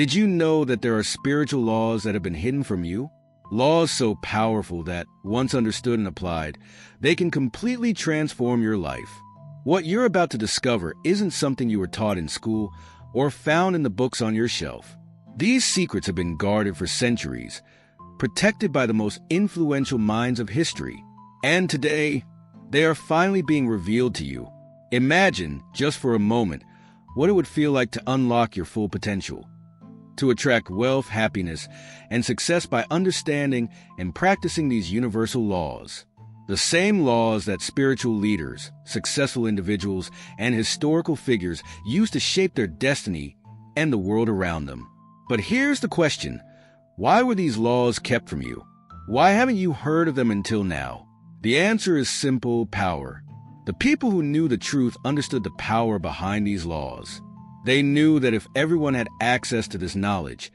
Did you know that there are spiritual laws that have been hidden from you? Laws so powerful that, once understood and applied, they can completely transform your life. What you're about to discover isn't something you were taught in school or found in the books on your shelf. These secrets have been guarded for centuries, protected by the most influential minds of history. And today, they are finally being revealed to you. Imagine, just for a moment, what it would feel like to unlock your full potential. To attract wealth, happiness, and success by understanding and practicing these universal laws. The same laws that spiritual leaders, successful individuals, and historical figures used to shape their destiny and the world around them. But here's the question. Why were these laws kept from you? Why haven't you heard of them until now? The answer is simple: power. The people who knew the truth understood the power behind these laws. They knew that if everyone had access to this knowledge,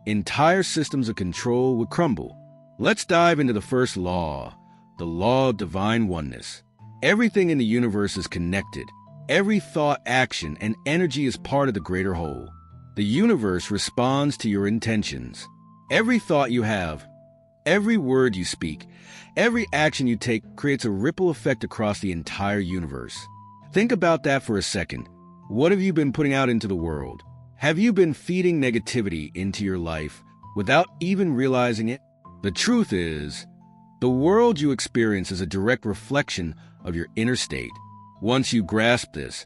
entire systems of control would crumble. Let's dive into the first law, the law of divine oneness. Everything in the universe is connected. Every thought, action, and energy is part of the greater whole. The universe responds to your intentions. Every thought you have, every word you speak, every action you take creates a ripple effect across the entire universe. Think about that for a second. What have you been putting out into the world? Have you been feeding negativity into your life without even realizing it? The truth is, the world you experience is a direct reflection of your inner state. Once you grasp this,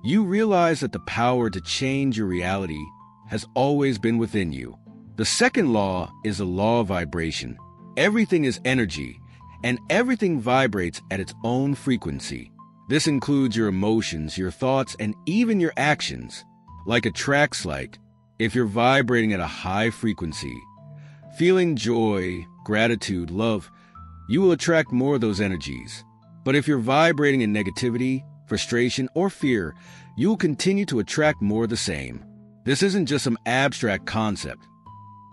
you realize that the power to change your reality has always been within you. The second law is the law of vibration. Everything is energy, and everything vibrates at its own frequency. This includes your emotions, your thoughts, and even your actions. Like attracts like, if you're vibrating at a high frequency, feeling joy, gratitude, love, you will attract more of those energies. But if you're vibrating in negativity, frustration, or fear, you will continue to attract more of the same. This isn't just some abstract concept.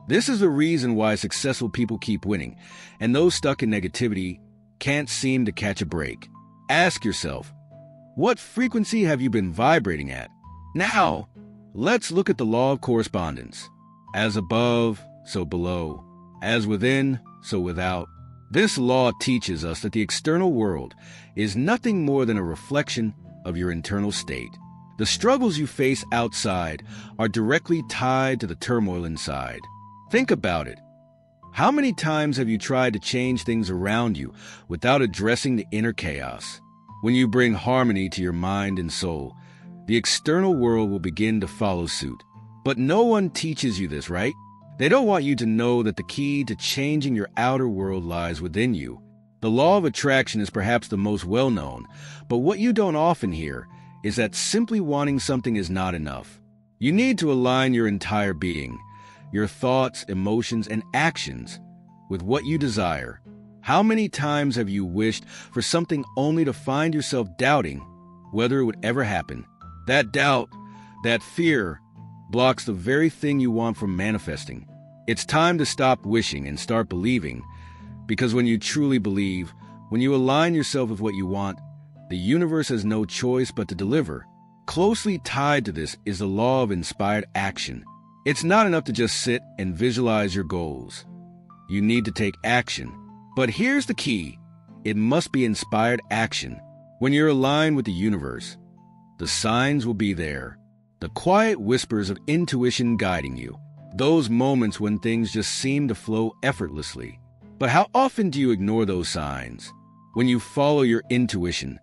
This is the reason why successful people keep winning, and those stuck in negativity can't seem to catch a break. Ask yourself, what frequency have you been vibrating at? Now, let's look at the law of correspondence. As above, so below. As within, so without. This law teaches us that the external world is nothing more than a reflection of your internal state. The struggles you face outside are directly tied to the turmoil inside. Think about it. How many times have you tried to change things around you without addressing the inner chaos? When you bring harmony to your mind and soul, the external world will begin to follow suit. But no one teaches you this, right? They don't want you to know that the key to changing your outer world lies within you. The law of attraction is perhaps the most well-known, but what you don't often hear is that simply wanting something is not enough. You need to align your entire being, your thoughts, emotions, and actions with what you desire. How many times have you wished for something only to find yourself doubting whether it would ever happen? That doubt, that fear, blocks the very thing you want from manifesting. It's time to stop wishing and start believing, because when you truly believe, when you align yourself with what you want, the universe has no choice but to deliver. Closely tied to this is the law of inspired action. It's not enough to just sit and visualize your goals. You need to take action. But here's the key. It must be inspired action. When you're aligned with the universe, the signs will be there. The quiet whispers of intuition guiding you. Those moments when things just seem to flow effortlessly. But how often do you ignore those signs? When you follow your intuition,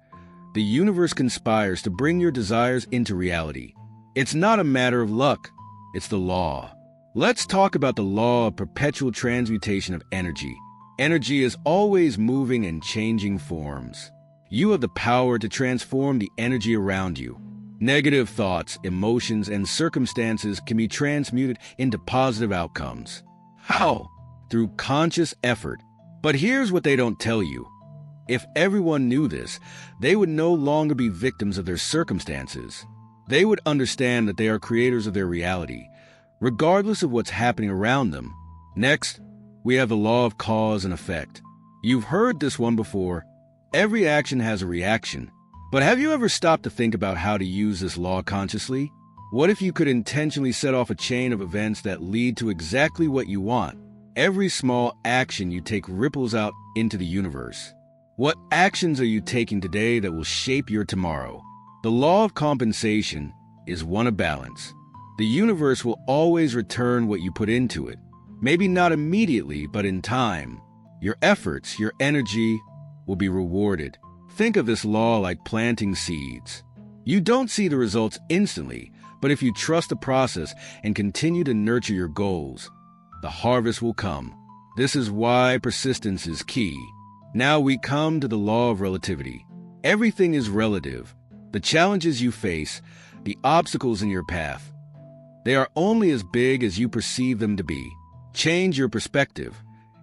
the universe conspires to bring your desires into reality. It's not a matter of luck. It's the law. Let's talk about the law of perpetual transmutation of energy. Energy is always moving and changing forms. You have the power to transform the energy around you. Negative thoughts, emotions, and circumstances can be transmuted into positive outcomes. How? Through conscious effort. But here's what they don't tell you. If everyone knew this, they would no longer be victims of their circumstances. They would understand that they are creators of their reality, regardless of what's happening around them. Next, we have the law of cause and effect. You've heard this one before. Every action has a reaction. But have you ever stopped to think about how to use this law consciously? What if you could intentionally set off a chain of events that lead to exactly what you want? Every small action you take ripples out into the universe. What actions are you taking today that will shape your tomorrow? The law of compensation is one of balance. The universe will always return what you put into it. Maybe not immediately, but in time. Your efforts, your energy will be rewarded. Think of this law like planting seeds. You don't see the results instantly, but if you trust the process and continue to nurture your goals, the harvest will come. This is why persistence is key. Now we come to the law of relativity. Everything is relative. The challenges you face, the obstacles in your path, they are only as big as you perceive them to be. Change your perspective,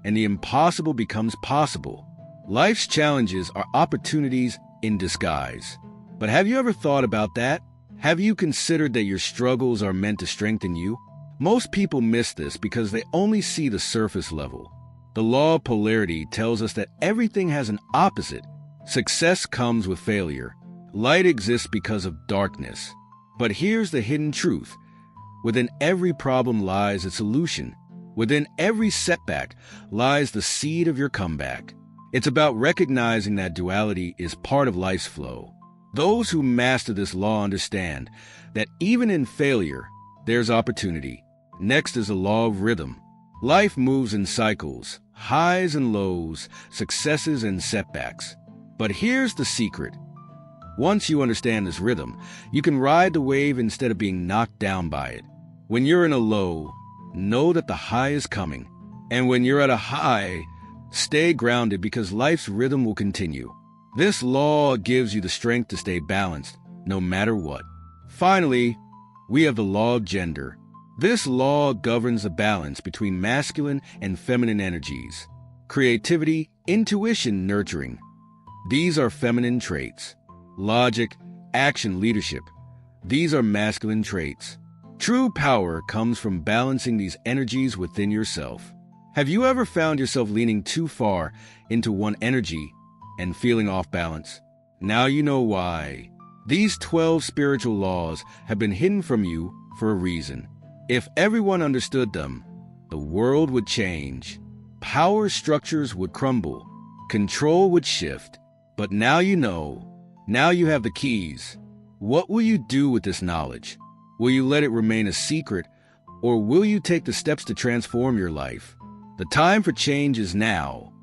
and the impossible becomes possible. Life's challenges are opportunities in disguise. But have you ever thought about that? Have you considered that your struggles are meant to strengthen you? Most people miss this because they only see the surface level. The law of polarity tells us that everything has an opposite. Success comes with failure. Light exists because of darkness. But here's the hidden truth. Within every problem lies a solution. Within every setback lies the seed of your comeback. It's about recognizing that duality is part of life's flow. Those who master this law understand that even in failure, there's opportunity. Next is the law of rhythm. Life moves in cycles, highs and lows, successes and setbacks. But here's the secret. Once you understand this rhythm, you can ride the wave instead of being knocked down by it. When you're in a low, know that the high is coming. And when you're at a high, stay grounded because life's rhythm will continue. This law gives you the strength to stay balanced, no matter what. Finally, we have the law of gender. This law governs the balance between masculine and feminine energies. Creativity, intuition, nurturing. These are feminine traits. Logic, action, leadership. These are masculine traits. True power comes from balancing these energies within yourself. Have you ever found yourself leaning too far into one energy and feeling off balance? Now you know why. These 12 spiritual laws have been hidden from you for a reason. If everyone understood them, the world would change. Power structures would crumble. Control would shift. But now you know. Now you have the keys. What will you do with this knowledge? Will you let it remain a secret, or will you take the steps to transform your life? The time for change is now.